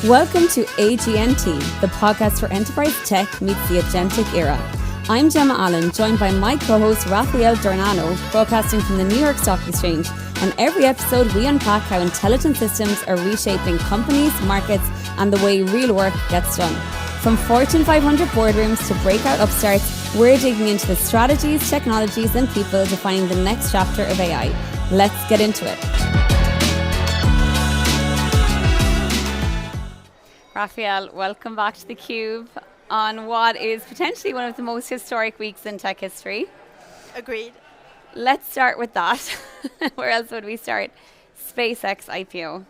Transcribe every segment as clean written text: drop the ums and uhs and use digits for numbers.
Welcome to AGNT, the podcast for enterprise tech meets the agentic era. I'm Gemma Allen, joined by my co-host Raphael Dornano, broadcasting from the New York Stock Exchange. On every episode, we unpack how intelligent systems are reshaping companies, markets, and the way real work gets done. From Fortune 500 boardrooms to breakout upstarts, we're digging into the strategies, technologies, and people defining the next chapter of AI. Let's get into it. Raphael, welcome back to theCUBE on what is potentially one of the most historic weeks in tech history. Agreed. Let's start with that. Where else would we start? SpaceX IPO.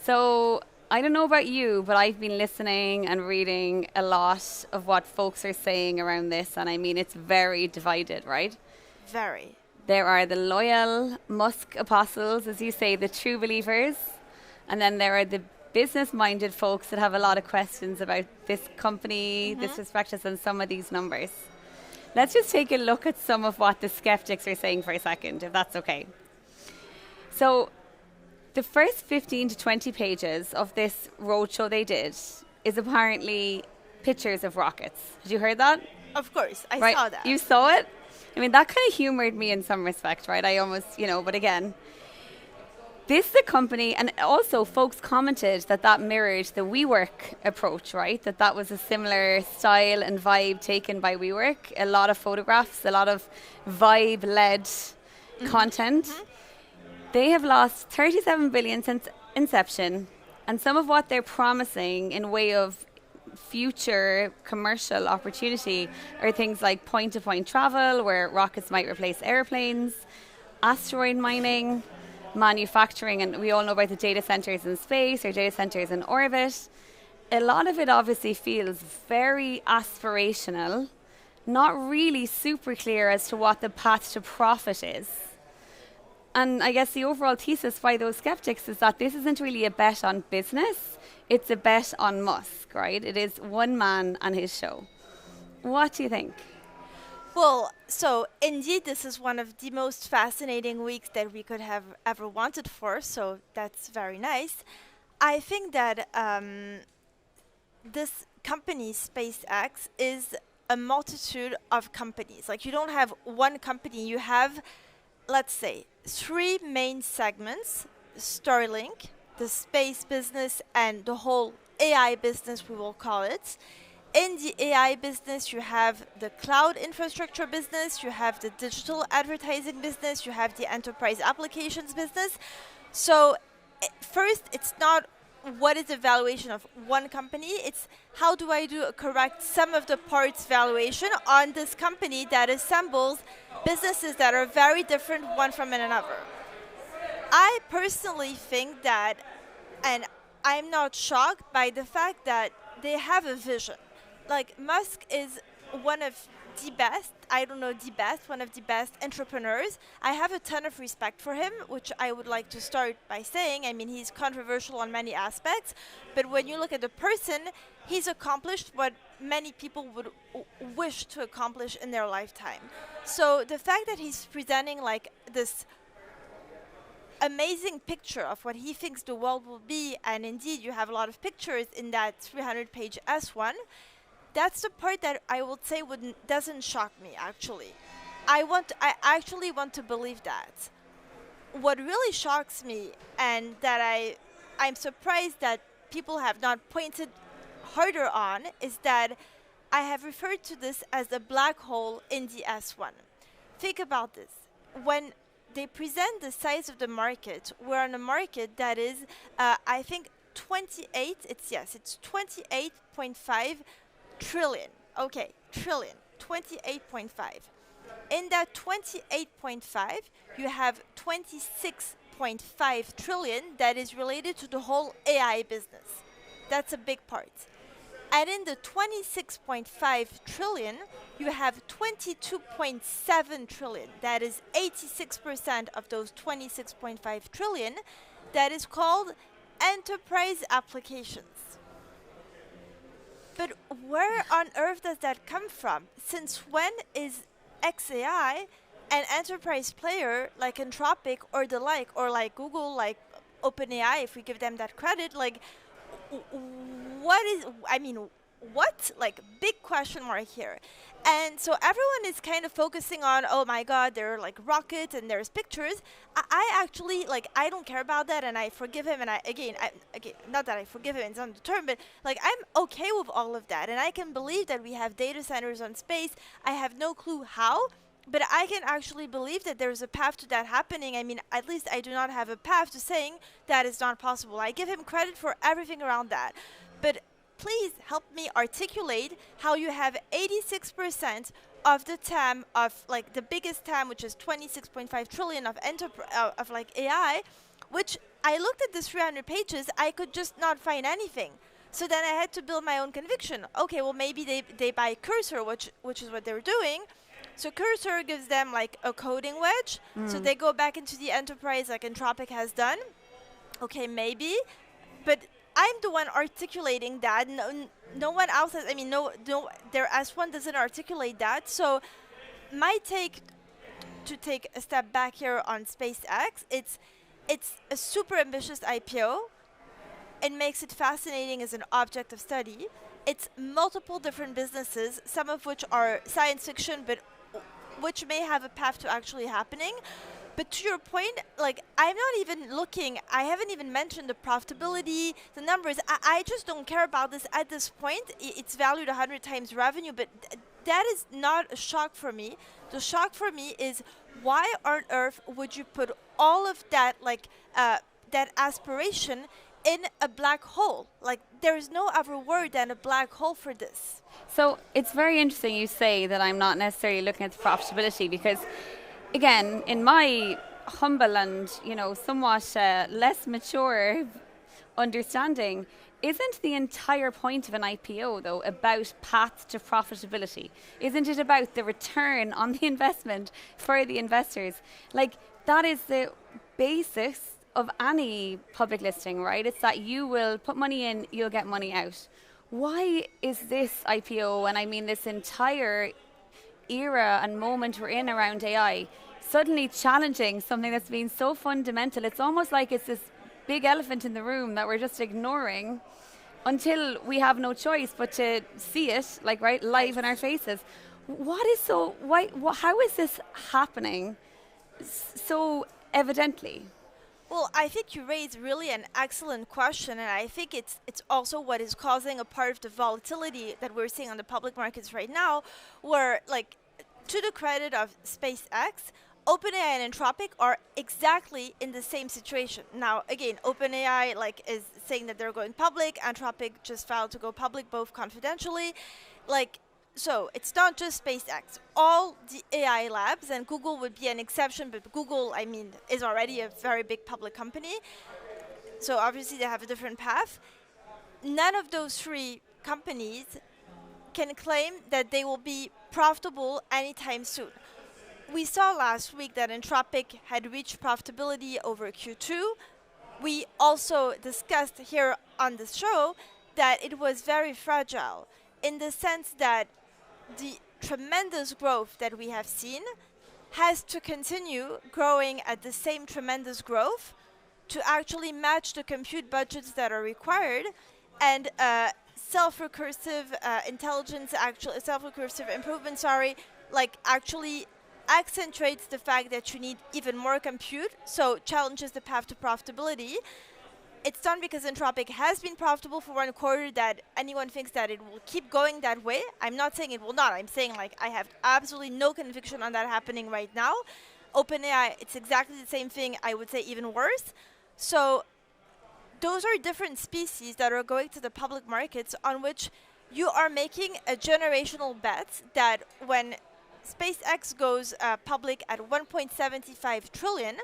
So I don't know about you, but I've been listening and reading a lot of what folks are saying around this, and I mean it's very divided, right? Very. There are the loyal Musk apostles, as you say, the true believers, and then there are the business-minded folks that have a lot of questions about this company, this prospectus, and some of these numbers. Let's just take a look at some of what the skeptics are saying for a second, if that's okay. So the first 15 to 20 pages of this roadshow they did is apparently pictures of rockets. Did you hear that? Of course, I saw that. You saw it? I mean, that kind of humored me in some respect, right? I almost, but again, this is a company, and also folks commented that mirrored the WeWork approach, right? That was a similar style and vibe taken by WeWork. A lot of photographs, a lot of vibe-led content. They have lost 37 billion since inception, and some of what they're promising in way of future commercial opportunity are things like point-to-point travel, where rockets might replace airplanes, asteroid mining, manufacturing, and we all know about the data centers in space or data centers in orbit. A lot of it obviously feels very aspirational, not really super clear as to what the path to profit is. And I guess the overall thesis by those skeptics is that this isn't really a bet on business, it's a bet on Musk, right? It is one man and his show. What do you think? Well, so indeed, this is one of the most fascinating weeks that we could have ever wanted for, so that's very nice. I think that this company, SpaceX, is a multitude of companies. Like, you don't have one company, you have, let's say, three main segments: Starlink, the space business, and the whole AI business, we will call it. In the AI business, you have the cloud infrastructure business, you have the digital advertising business, you have the enterprise applications business. So first, it's not what is the valuation of one company, it's how do I do a correct sum of the parts valuation on this company that assembles businesses that are very different one from another. I personally think that, and I'm not shocked by the fact that they have a vision. Like, Musk is one of the best, one of the best entrepreneurs. I have a ton of respect for him, which I would like to start by saying. I mean, he's controversial on many aspects, but when you look at the person, he's accomplished what many people would wish to accomplish in their lifetime. So the fact that he's presenting like this amazing picture of what he thinks the world will be, and indeed you have a lot of pictures in that 300-page S1, that's the part that I would say doesn't shock me, actually. I actually want to believe that. What really shocks me, and that I'm surprised that people have not pointed harder on, is that I have referred to this as a black hole in the S1. Think about this. When they present the size of the market, we're on a market that is, I think, it's 28.5 trillion. Okay, trillion, 28.5. In that 28.5, you have 26.5 trillion that is related to the whole AI business. That's a big part. And in the 26.5 trillion, you have 22.7 trillion. That is 86% of those 26.5 trillion that is called enterprise applications. But where on earth does that come from? Since when is XAI an enterprise player like Anthropic or the like, or like Google, like OpenAI, if we give them that credit? Like, what is, I mean, what? Like, big question mark here. And so everyone is kind of focusing on, oh my God, there are like rockets and there's pictures. I actually, like, I don't care about that, and I forgive him. And again, not that I forgive him, it's not the term, but like, I'm okay with all of that. And I can believe that we have data centers on space. I have no clue how, but I can actually believe that there's a path to that happening. I mean, at least I do not have a path to saying that is not possible. I give him credit for everything around that. But please help me articulate how you have 86% of the TAM of like the biggest TAM, which is 26.5 trillion of like AI, which I looked at this 300 pages, I could just not find anything. So then I had to build my own conviction. Okay, well maybe they buy Cursor, which is what they're doing. So Cursor gives them like a coding wedge. So they go back into the enterprise like Anthropic has done. Okay, maybe, but I'm the one articulating that. No one else has. I mean, their S1 doesn't articulate that. So my take, to take a step back here on SpaceX, it's a super ambitious IPO. It makes it fascinating as an object of study. It's multiple different businesses, some of which are science fiction, but which may have a path to actually happening. But to your point, like, I'm not even looking, I haven't even mentioned the profitability, the numbers. I just don't care about this at this point. It's valued 100 times revenue, but that is not a shock for me. The shock for me is, why on earth would you put all of that, like, that aspiration in a black hole? Like, there is no other word than a black hole for this. So it's very interesting you say that I'm not necessarily looking at the profitability, because again, in my humble and, somewhat less mature understanding, isn't the entire point of an IPO, though, about path to profitability? Isn't it about the return on the investment for the investors? Like, that is the basis of any public listing, right? It's that you will put money in, you'll get money out. Why is this IPO, and I mean this entire era and moment we're in around AI, suddenly challenging something that's been so fundamental? It's almost like it's this big elephant in the room that we're just ignoring until we have no choice but to see it, like, right, live in our faces. How is this happening so evidently? Well, I think you raise really an excellent question, and I think it's also what is causing a part of the volatility that we're seeing on the public markets right now, where, like, to the credit of SpaceX, OpenAI and Anthropic are exactly in the same situation. Now, again, OpenAI is saying that they're going public. Anthropic just filed to go public, both confidentially. So it's not just SpaceX. All the AI labs, and Google would be an exception, but Google, I mean, is already a very big public company. So obviously they have a different path. None of those three companies can claim that they will be profitable anytime soon. We saw last week that Anthropic had reached profitability over Q2. We also discussed here on the show that it was very fragile, in the sense that the tremendous growth that we have seen has to continue growing at the same tremendous growth to actually match the compute budgets that are required, and self-recursive improvement, actually accentuates the fact that you need even more compute, so challenges the path to profitability. It's done because Anthropic has been profitable for one quarter, that anyone thinks that it will keep going that way. I'm not saying it will not. I'm saying, I have absolutely no conviction on that happening right now. OpenAI, it's exactly the same thing, I would say even worse. So those are different species that are going to the public markets, on which you are making a generational bet that when SpaceX goes public at 1.75 trillion,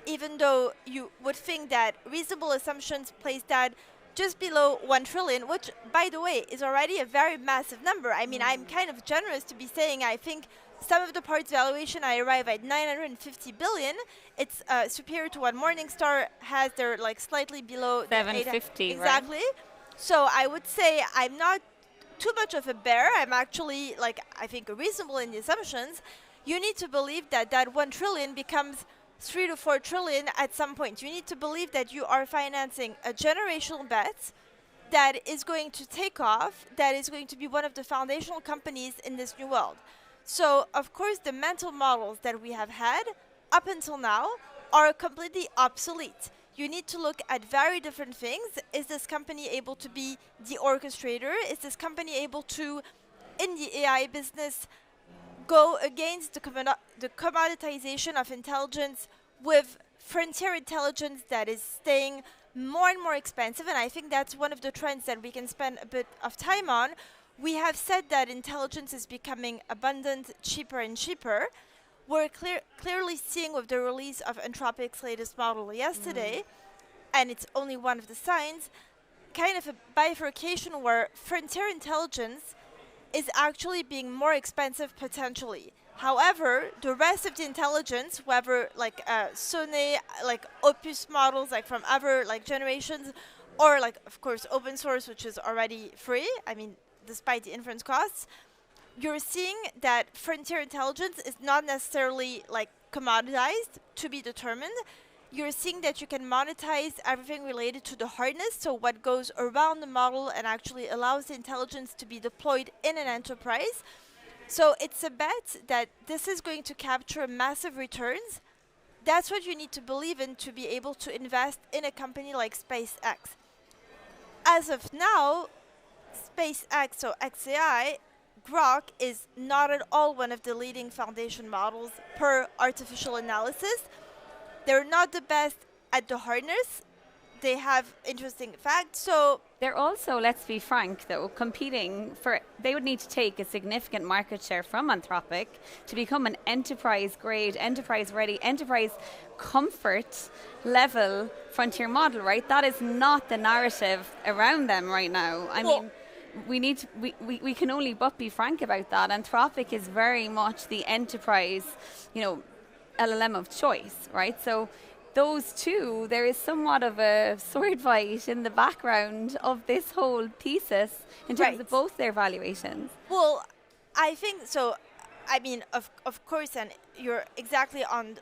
even though you would think that reasonable assumptions place that just below 1 trillion, which, by the way, is already a very massive number. I mean, I'm kind of generous to be saying I think some of the parts valuation, I arrive at 950 billion. It's superior to what Morningstar has. They're slightly below 750, exactly. Right? So I would say I'm not too much of a bear. I'm actually, I think, reasonable in the assumptions. You need to believe that 1 trillion becomes 3 to 4 trillion at some point. You need to believe that you are financing a generational bet that is going to take off, that is going to be one of the foundational companies in this new world. So, of course, the mental models that we have had up until now are completely obsolete. You need to look at very different things. Is this company able to be the orchestrator? Is this company able to, in the AI business, go against the commoditization of intelligence with frontier intelligence that is staying more and more expensive? And I think that's one of the trends that we can spend a bit of time on. We have said that intelligence is becoming abundant, cheaper and cheaper. We're clearly seeing with the release of Anthropic's latest model yesterday, and it's only one of the signs, kind of a bifurcation where frontier intelligence is actually being more expensive potentially. However, the rest of the intelligence, whether like Sone, like Opus models, like from other like generations, or like of course open source, which is already free. I mean, despite the inference costs, you're seeing that frontier intelligence is not necessarily like commoditized to be determined. You're seeing that you can monetize everything related to the hardness, so what goes around the model and actually allows the intelligence to be deployed in an enterprise. So it's a bet that this is going to capture massive returns. That's what you need to believe in to be able to invest in a company like SpaceX. As of now, SpaceX, so XAI, Grok is not at all one of the leading foundation models per artificial analysis. They're not the best at the hardness. They have interesting facts. So they're also, let's be frank though, competing for, they would need to take a significant market share from Anthropic to become an enterprise grade, enterprise ready, enterprise comfort level frontier model, right? That is not the narrative around them right now. I mean, we can only but be frank about that. Anthropic is very much the enterprise, LLM of choice, right? So those two, there is somewhat of a sword fight in the background of this whole thesis in terms of both their valuations. Well, I think so. I mean, of course, and you're exactly on,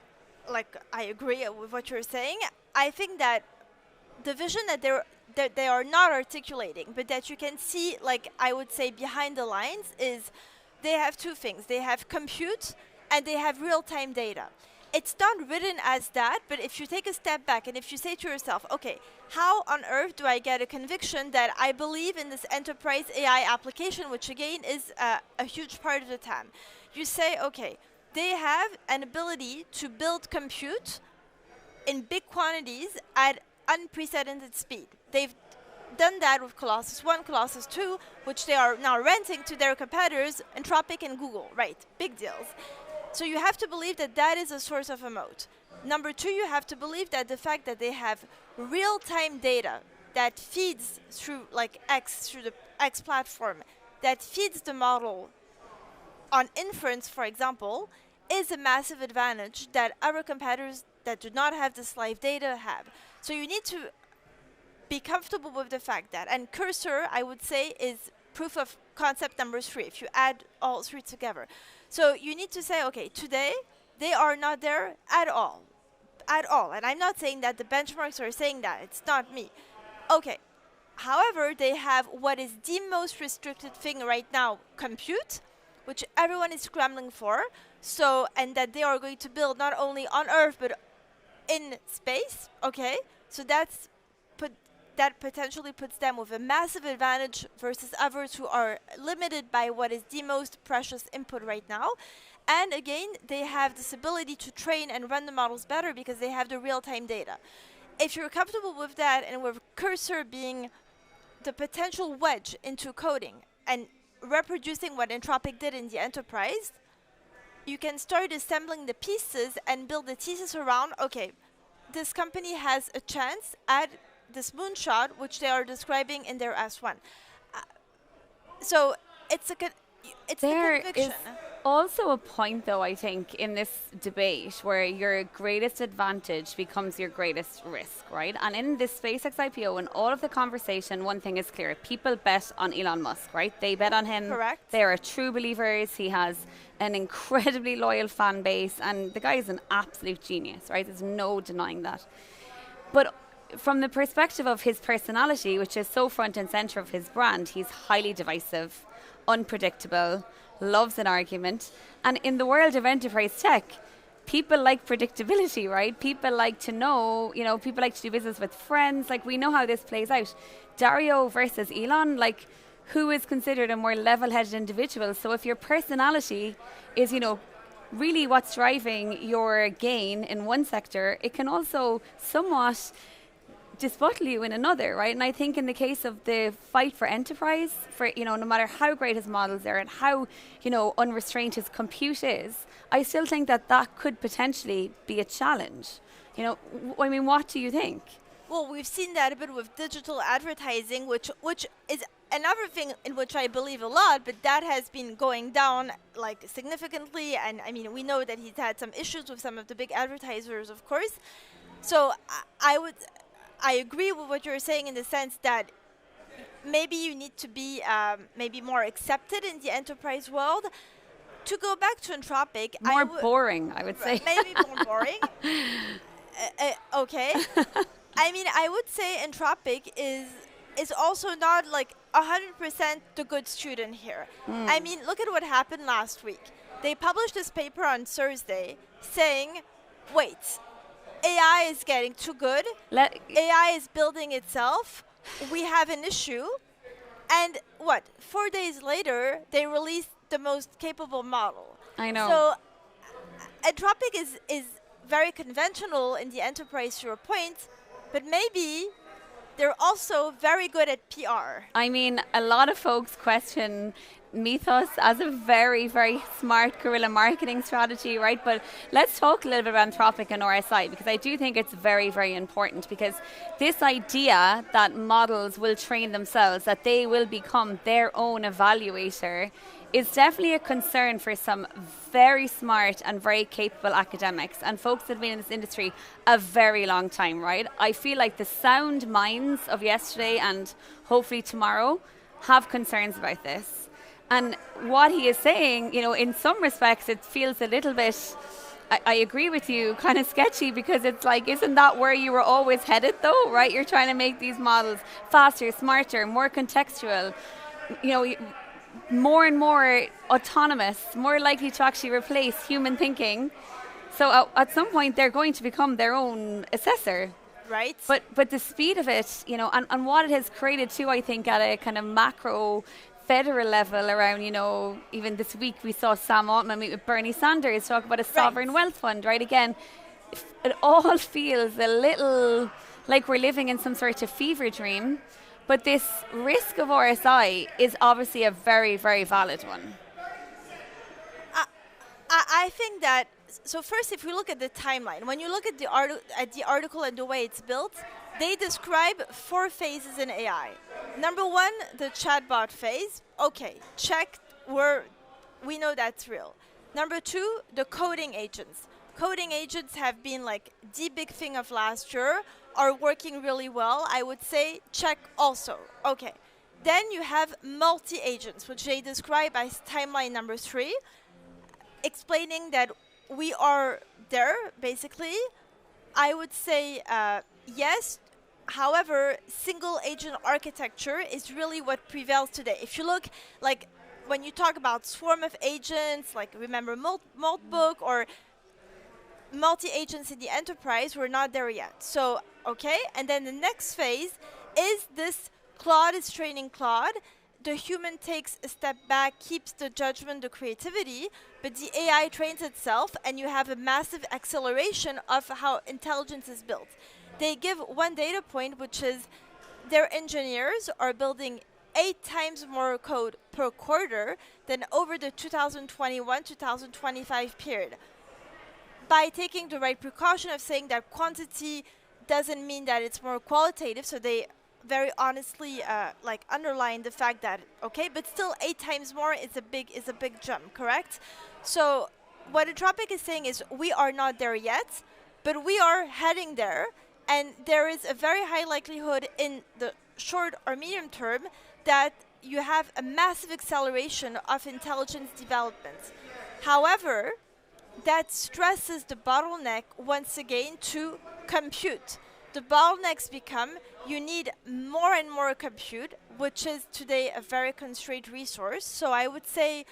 like, I agree with what you're saying. I think that the vision that they are not articulating, but that you can see, like, I would say behind the lines, is they have two things. They have compute and they have real-time data. It's not written as that, but if you take a step back and if you say to yourself, okay, how on earth do I get a conviction that I believe in this enterprise AI application, which again is a huge part of the TAM? You say, okay, they have an ability to build compute in big quantities at unprecedented speed. They've done that with Colossus 1, Colossus 2, which they are now renting to their competitors, Anthropic and Google, right? Big deals. So you have to believe that that is a source of a moat. Number two, you have to believe that the fact that they have real-time data that feeds through like X, through the X platform, that feeds the model on inference, for example, is a massive advantage that other competitors that do not have this live data have. So you need to be comfortable with the fact that, and Cursor, I would say, is proof of concept number 3, if you add all 3 together. So you need to say, okay, today they are not there at all. At all. And I'm not saying that the benchmarks are saying that. It's not me. Okay. However, they have what is the most restricted thing right now, compute, which everyone is scrambling for. So, and that they are going to build not only on Earth, but in space. Okay. So that potentially puts them with a massive advantage versus others who are limited by what is the most precious input right now. And again, they have this ability to train and run the models better because they have the real-time data. If you're comfortable with that, and with Cursor being the potential wedge into coding and reproducing what Anthropic did in the enterprise, you can start assembling the pieces and build the thesis around, okay, this company has a chance at this moonshot, which they are describing in their S1. So it's a conviction. Is also a point, though, I think, in this debate where your greatest advantage becomes your greatest risk, right? And in this SpaceX IPO and all of the conversation, one thing is clear. People bet on Elon Musk, right? They bet on him. Correct. They are true believers. He has an incredibly loyal fan base, and the guy is an absolute genius, right? There's no denying that. But from the perspective of his personality, which is so front and center of his brand, he's highly divisive, unpredictable, loves an argument. And in the world of enterprise tech, people like predictability, right? People like to know, people like to do business with friends. Like, we know how this plays out. Dario versus Elon, like, who is considered a more level-headed individual? So if your personality is, really what's driving your gain in one sector, it can also somewhat disbuttle you in another, right? And I think in the case of the fight for enterprise, for no matter how great his models are and how unrestrained his compute is, I still think that could potentially be a challenge. What do you think? Well, we've seen that a bit with digital advertising, which is another thing in which I believe a lot, but that has been going down like significantly. And I mean, we know that he's had some issues with some of the big advertisers, of course. So I agree with what you're saying in the sense that maybe you need to be maybe more accepted in the enterprise world. To go back to Anthropic, more boring, I would say. Maybe more boring. Okay. I mean, I would say Anthropic is also not like 100% the good student here. I mean, look at what happened last week. They published this paper on Thursday saying, wait, AI is getting too good. AI is building itself. We have an issue. And 4 days later, they released the most capable model. I know. So Anthropic is very conventional in the enterprise to a point, but maybe they're also very good at PR. I mean, a lot of folks question Mythos as a very, very smart guerrilla marketing strategy, right? But let's talk a little bit about Anthropic and RSI, because I do think it's very, very important, because this idea that models will train themselves, that they will become their own evaluator, is definitely a concern for some very smart and very capable academics and folks that have been in this industry a very long time, right? I feel like the sound minds of yesterday and hopefully tomorrow have concerns about this. And what he is saying, in some respects, it feels a little bit, I agree with you, kind of sketchy, because it's like, isn't that where you were always headed though, right? You're trying to make these models faster, smarter, more contextual, more and more autonomous, more likely to actually replace human thinking. So at some point, they're going to become their own assessor. Right. But the speed of it, and what it has created too, I think, at a kind of macro federal level around, even this week we saw Sam Altman meet with Bernie Sanders, talk about a sovereign wealth fund, right? Again, it all feels a little like we're living in some sort of fever dream. But this risk of RSI is obviously a very, very valid one. I think that, so first, if we look at the timeline, when you look at the article and the way it's built, they describe 4 phases in AI. Number 1, the chatbot phase. Okay, check, we know that's real. Number 2, the coding agents. Coding agents have been like the big thing of last year, are working really well. I would say check also. Okay. Then you have multi-agents, which they describe as timeline number 3, explaining that we are there, basically. I would say yes. However, single agent architecture is really what prevails today. If you look, like, when you talk about swarm of agents, like remember Maltbook or multi-agents in the enterprise, we're not there yet. So, okay, and then the next phase is this Claude is training Claude. The human takes a step back, keeps the judgment, the creativity, but the AI trains itself, and you have a massive acceleration of how intelligence is built. They give one data point, which is their engineers are building 8 times more code per quarter than over the 2021-2025 period. By taking the right precaution of saying that quantity doesn't mean that it's more qualitative, so they very honestly underline the fact that, okay, but still 8 times more is a big jump, correct? So what Anthropic is saying is we are not there yet, but we are heading there, and there is a very high likelihood in the short or medium term that you have a massive acceleration of intelligence development. However, that stresses the bottleneck once again to compute. the bottlenecks become you need more and more compute, which is today a very constrained resource. So I would say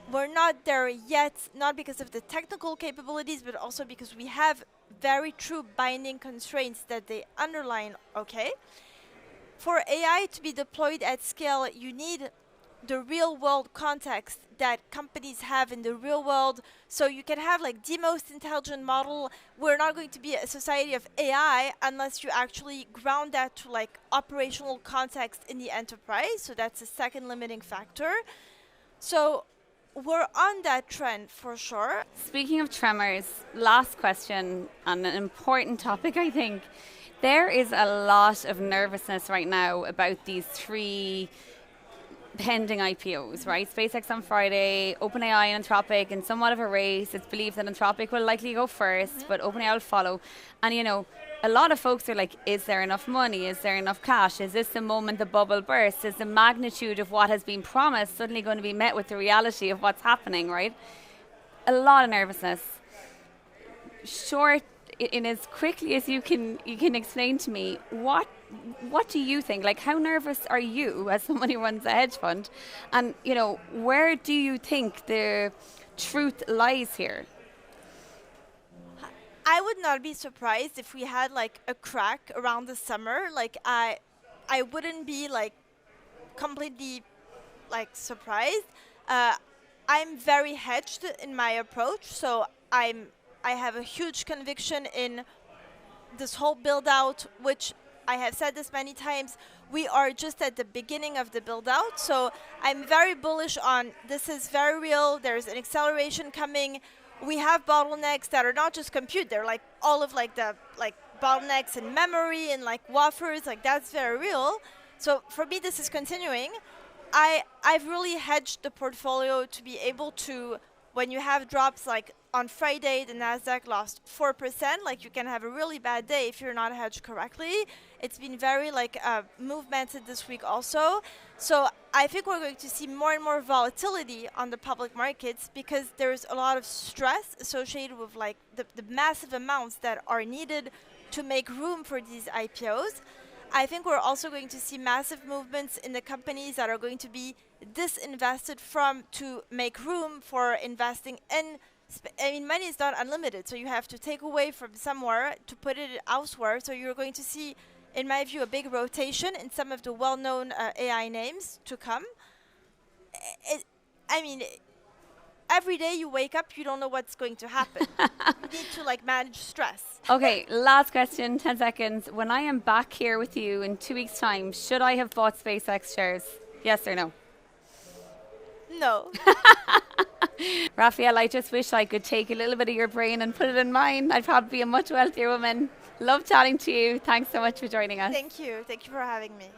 we're not there yet, not because of the technical capabilities, but also because we have very true binding constraints that they underline, okay? For AI to be deployed at scale, you need the real world context that companies have in the real world. So you can have like the most intelligent model. We're not going to be a society of AI unless you actually ground that to like operational context in the enterprise. So that's a second limiting factor. So we're on that trend for sure. Speaking of tremors, last question on an important topic, I think. There is a lot of nervousness right now about these three pending IPOs, right? SpaceX on Friday, OpenAI and Anthropic in somewhat of a race. It's believed that Anthropic will likely go first, but OpenAI will follow. And, you know, a lot of folks are like, is there enough money? Is there enough cash? Is this the moment the bubble bursts? Is the magnitude of what has been promised suddenly going to be met with the reality of what's happening, right? A lot of nervousness. Short, in as quickly as you can explain to me, what do you think? Like, how nervous are you as someone who runs a hedge fund? And, you know, where do you think the truth lies here? I would not be surprised if we had like a crack around the summer. Like I wouldn't be like completely like surprised. I'm very hedged in my approach, so I have a huge conviction in this whole build out, which I have said this many times. We are just at the beginning of the build out, so I'm very bullish on this is very real. There's an acceleration coming. We have bottlenecks that are not just compute, they're like all of like the like bottlenecks in memory and like wafers, like that's very real. So for me this is continuing. I've really hedged the portfolio to be able to, when you have drops like on Friday the Nasdaq lost 4%, like you can have a really bad day if you're not hedged correctly. It's been very like movemented this week also. So I think we're going to see more and more volatility on the public markets because there's a lot of stress associated with like the massive amounts that are needed to make room for these IPOs. I think we're also going to see massive movements in the companies that are going to be disinvested from to make room for investing in. I mean, money is not unlimited, so you have to take away from somewhere to put it elsewhere. So you're going to see, in my view, a big rotation in some of the well-known AI names to come. Every day you wake up, you don't know what's going to happen. You need to like manage stress. Okay, last question, 10 seconds. When I am back here with you in 2 weeks' time, should I have bought SpaceX shares? Yes or no? No. Raphael, I just wish I could take a little bit of your brain and put it in mine. I'd probably be a much wealthier woman. Love chatting to you. Thanks so much for joining us. Thank you. Thank you for having me.